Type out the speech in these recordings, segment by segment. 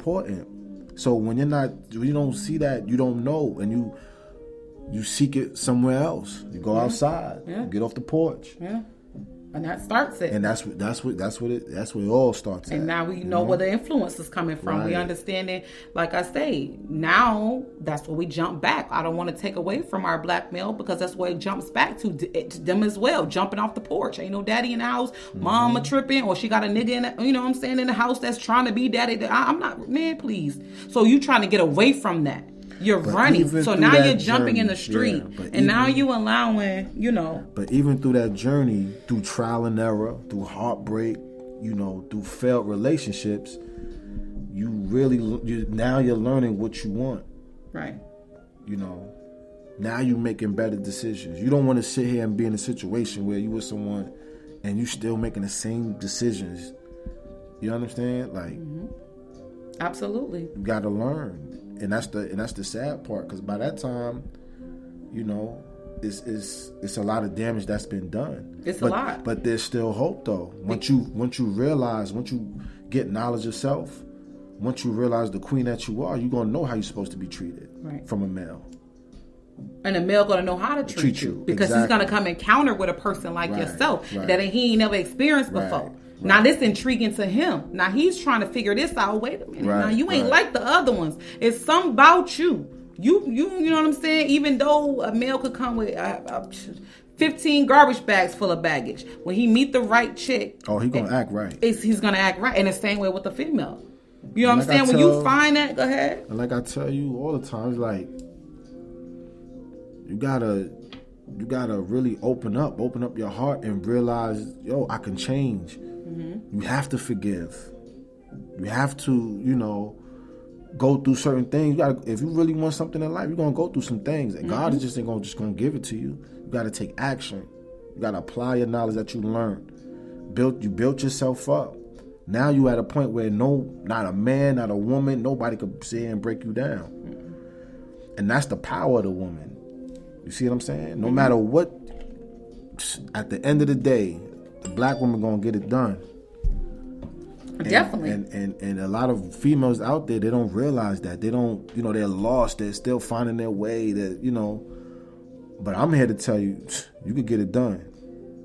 important. So when you don't see that, you don't know, and you seek it somewhere else. You go outside, get off the porch. Yeah. And that starts it. And that's where it all starts. And now we know where the influence is coming from. Right. We understanding, like I say, now that's where we jump back. I don't want to take away from our black male, because that's where it jumps back to them as well. Jumping off the porch. Ain't no daddy in the house. Mama tripping, or she got a nigga in the, what I'm saying, in the house that's trying to be daddy. I'm not, man, please. So you trying to get away from that. You're running. So now you're jumping in the street. And now you allowing, But even through that journey, through trial and error, through heartbreak, through failed relationships, now you're learning what you want. Right. Now you're making better decisions. You don't want to sit here and be in a situation where you with someone and you still making the same decisions. You understand? Like, absolutely. You got to learn. And that's the sad part, because by that time, it's a lot of damage that's been done. It's a lot, but there's still hope though. Once you realize, once you get knowledge of self, once you realize the queen that you are, you're gonna know how you're supposed to be treated from a male. And a male gonna know how to treat you, because he's gonna come encounter with a person like yourself that he ain't never experienced before. Right. Now this intriguing to him. Now he's trying to figure this out. Wait a minute. Now you ain't like the other ones. It's something about you. You know what I'm saying? Even though a male could come with 15 garbage bags full of baggage, when he meet the right chick, he's gonna act right. He's gonna act right. And the same way with the female. You know what I'm saying? When you find that, go ahead. And like I tell you all the time, it's like you gotta really open up your heart and realize, I can change. You have to forgive. You have to, go through certain things. If you really want something in life, you're gonna go through some things, and God is just ain't gonna give it to you. You gotta take action. You gotta apply your knowledge that you learned. You built yourself up. Now you at a point where not a man, not a woman, nobody could sit here and break you down. And that's the power of the woman. You see what I'm saying? No matter what, at the end of the day, the black woman gonna get it done. Definitely. And a lot of females out there, they don't realize that. They don't, they're lost. They're still finding their way. But I'm here to tell you, you can get it done.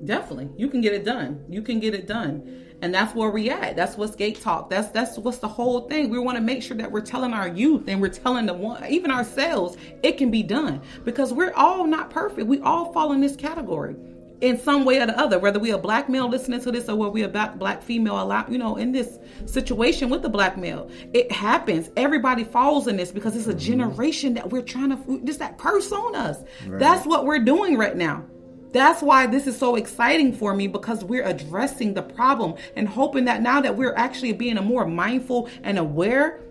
Definitely. You can get it done. You can get it done. And that's where we at. That's what's gate talk. That's what's the whole thing. We want to make sure that we're telling our youth, and we're telling even ourselves, it can be done. Because we're all not perfect. We all fall in this category in some way or the other, whether we a black male listening to this, or whether we a black female, in this situation with the black male. It happens. Everybody falls in this, because it's a generation that we're trying to, just that curse on us. Right. That's what we're doing right now. That's why this is so exciting for me, because we're addressing the problem and hoping that now that we're actually being a more mindful and aware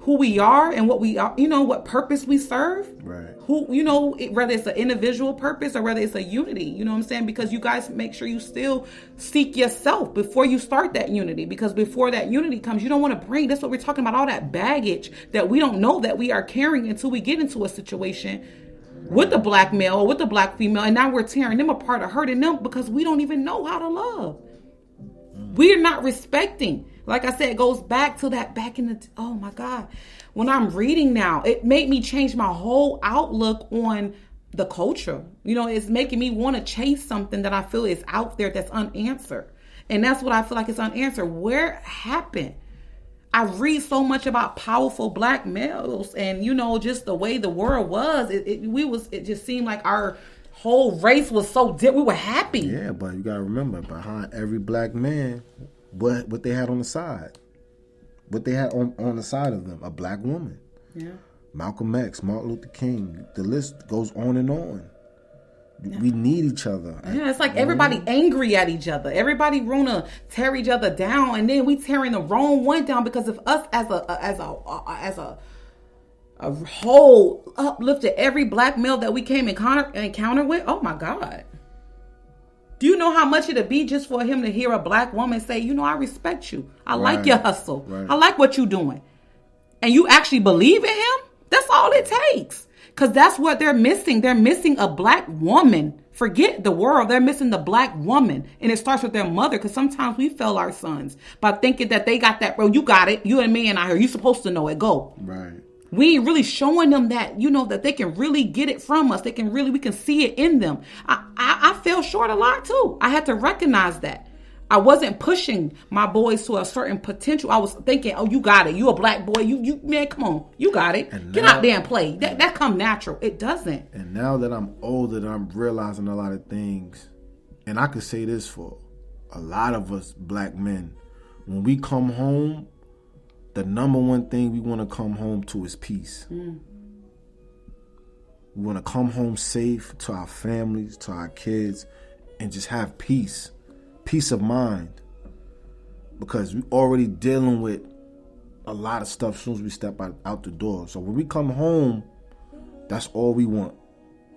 who we are and what we are, what purpose we serve. Right. Whether it's an individual purpose or whether it's a unity, you know what I'm saying? Because you guys make sure you still seek yourself before you start that unity, because before that unity comes, you don't want to bring, that's what we're talking about, all that baggage that we don't know that we are carrying until we get into a situation with the black male or with the black female, and now we're tearing them apart or hurting them because we don't even know how to love. We're not respecting. Like I said, it goes back to that oh my God. When I'm reading now, it made me change my whole outlook on the culture. It's making me want to chase something that I feel is out there that's unanswered. And that's what I feel like is unanswered. Where happened? I read so much about powerful black males, and just the way the world was, it just seemed like our whole race was so we were happy. Yeah, but you gotta remember, behind every black man, what they had on the side, what they had on the side of them, a black woman. Yeah. Malcolm X, Martin Luther King, the list goes on and on. Yeah. We need each other. Yeah, it's like everybody angry at each other. Everybody want to tear each other down, and then we tearing the wrong one down because of us as a whole uplifted every black male that we came encounter with. Oh my God. Do you know how much it'd be just for him to hear a black woman say, I respect you. I like your hustle. Right. I like what you're doing. And you actually believe in him? That's all it takes. Because that's what they're missing. They're missing a black woman Forget the world. They're missing the black woman. And it starts with their mother, because sometimes we fail our sons by thinking that they got that, bro, you got it. You and me and I here. You supposed to know it. Go. Right. We ain't really showing them that, that they can really get it from us. We can see it in them. I fell short a lot too. I had to recognize that. I wasn't pushing my boys to a certain potential. I was thinking, oh, you got it. You a black boy. You man, come on. You got it. Get out there and play. That come natural. It doesn't. And now that I'm older, that I'm realizing a lot of things. And I could say this for a lot of us black men. When we come home, the number one thing we want to come home to is peace. We want to come home safe to our families, to our kids, and just have peace. Peace of mind, because we're already dealing with a lot of stuff as soon as we step out the door. So when we come home, that's all we want.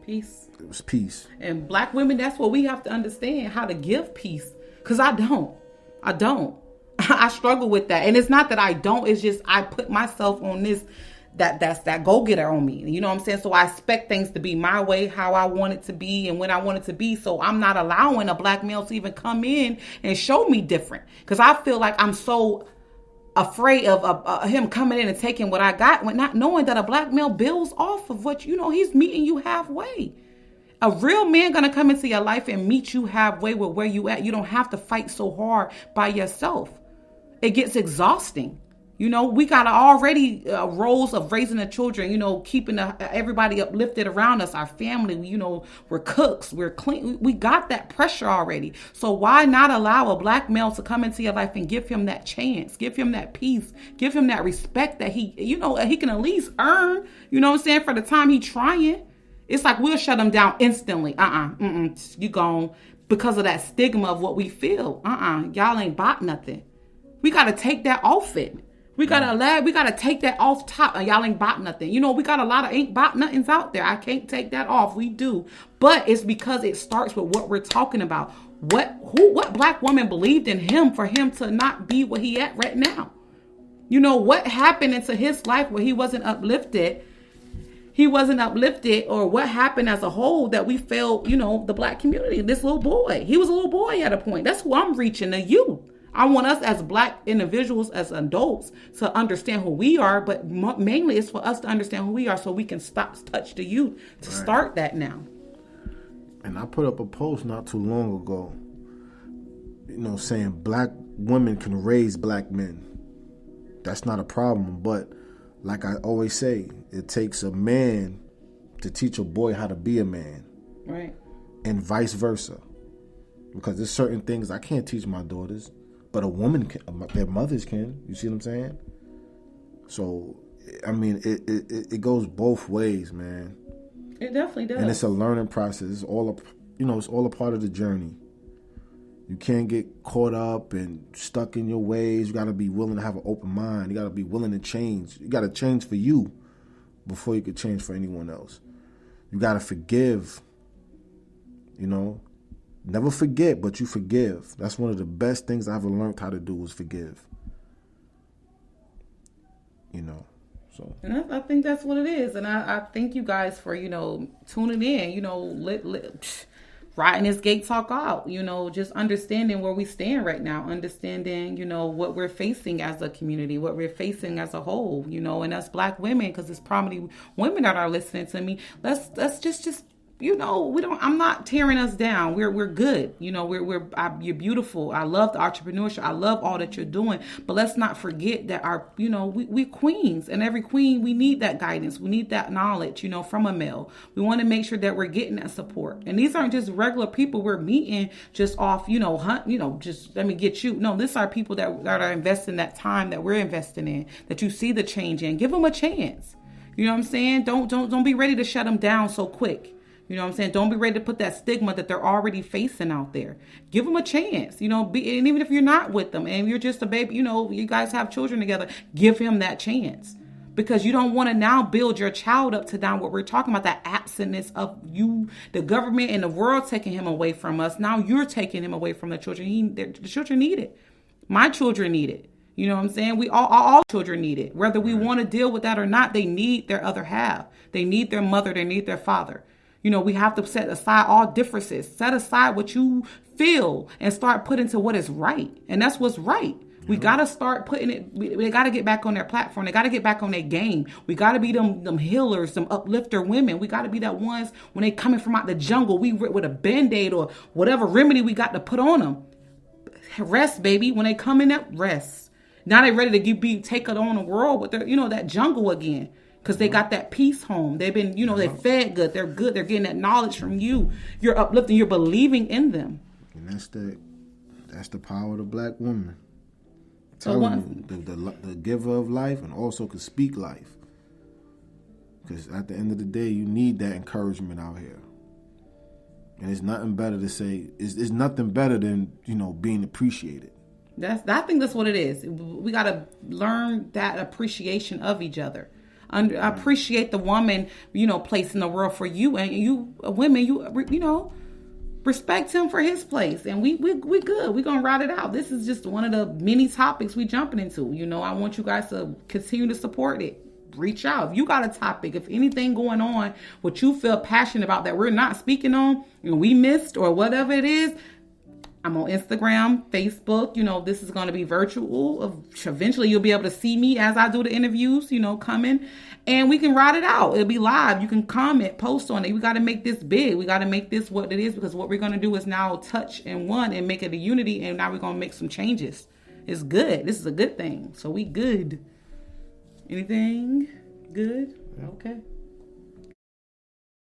Peace. It was peace. And black women, that's what we have to understand, how to give peace. Because I don't. I struggle with that. And it's not that I don't, it's just I put myself on this, that's that go-getter on me. You know what I'm saying? So I expect things to be my way, how I want it to be and when I want it to be. So I'm not allowing a black male to even come in and show me different. Because I feel like I'm so afraid of him coming in and taking what I got, when not knowing that a black male builds off of what, he's meeting you halfway. A real man gonna come into your life and meet you halfway with where you at. You don't have to fight so hard by yourself. It gets exhausting. We got already roles of raising the children, keeping everybody uplifted around us, our family. We're cooks, we're clean. We got that pressure already. So why not allow a black male to come into your life and give him that chance, give him that peace, give him that respect that he can at least earn, for the time he trying. It's like we'll shut him down instantly. You gone, because of that stigma of what we feel. Y'all ain't bought nothing. We got to take that off it. We gotta take that off top. And y'all ain't bought nothing. We got a lot of ain't bought nothings out there. I can't take that off. We do. But it's because it starts with what we're talking about. What black woman believed in him for him to not be what he at right now? What happened into his life where he wasn't uplifted? Or what happened as a whole that we failed, the black community, this little boy. He was a little boy at a point. That's who I'm reaching, the youth. I want us as black individuals, as adults, to understand who we are, but mainly it's for us to understand who we are so we can touch the youth to start that now. And I put up a post not too long ago, saying black women can raise black men. That's not a problem, but like I always say, it takes a man to teach a boy how to be a man. Right. And vice versa. Because there's certain things I can't teach my daughters, but a woman can, their mothers can. You see what I'm saying? So, I mean, it goes both ways, man. It definitely does. And it's a learning process. It's all a part of the journey. You can't get caught up and stuck in your ways. You got to be willing to have an open mind. You got to be willing to change. You got to change for you before you could change for anyone else. You got to forgive. Never forget, but you forgive. That's one of the best things I ever learned how to do was forgive. So. And I think that's what it is. And I thank you guys for, tuning in, riding this gate talk out, just understanding where we stand right now, understanding, what we're facing as a community, what we're facing as a whole, and us black women, because it's probably women that are listening to me. Let's just I'm not tearing us down. We're good. You're beautiful. I love the entrepreneurship. I love all that you're doing. But let's not forget that we queens, and every queen, we need that guidance. We need that knowledge, from a male. We want to make sure that we're getting that support. And these aren't just regular people we're meeting just off, just let me get you. No, these are people that are investing that time that we're investing in, that you see the change in. Give them a chance. You know what I'm saying? Don't be ready to shut them down so quick. You know what I'm saying? Don't be ready to put that stigma that they're already facing out there. Give them a chance, and even if you're not with them and you're just a baby, you guys have children together, give him that chance, because you don't want to now build your child up to down what we're talking about, that absentness of you, the government and the world taking him away from us. Now you're taking him away from the children. The children need it. My children need it. You know what I'm saying? We all children need it. Whether we want to deal with that or not, they need their other half. They need their mother. They need their father. We have to set aside all differences. Set aside what you feel and start putting to what is right. And that's what's right. We got to start putting it. They got to get back on their platform. They got to get back on their game. We got to be them healers, them uplifter women. We got to be that ones when they coming from out the jungle, we with a Band-Aid or whatever remedy we got to put on them. Rest, baby. When they come in, that rest. Now they ready to be taken on the world with their, that jungle again. Because they got that peace home. They've been, they fed good. They're good. They're getting that knowledge from you. You're uplifting. You're believing in them. And that's the power of the black woman. So the giver of life and also can speak life. Because at the end of the day, you need that encouragement out here. And it's nothing better to say. It's nothing better than being appreciated. I think that's what it is. We got to learn that appreciation of each other. Appreciate the woman, place in the world for you, and you women, respect him for his place, and we good. We're gonna ride it out. This is just one of the many topics we jumping into. I want you guys to continue to support it. Reach out if you got a topic, if anything going on, what you feel passionate about that we're not speaking on, we missed or whatever it is. I'm on Instagram, Facebook. This is going to be virtual. Eventually, you'll be able to see me as I do the interviews, coming. And we can ride it out. It'll be live. You can comment, post on it. We got to make this big. We got to make this what it is, because what we're going to do is now touch in one and make it a unity. And now we're going to make some changes. It's good. This is a good thing. So we good. Anything good? Okay.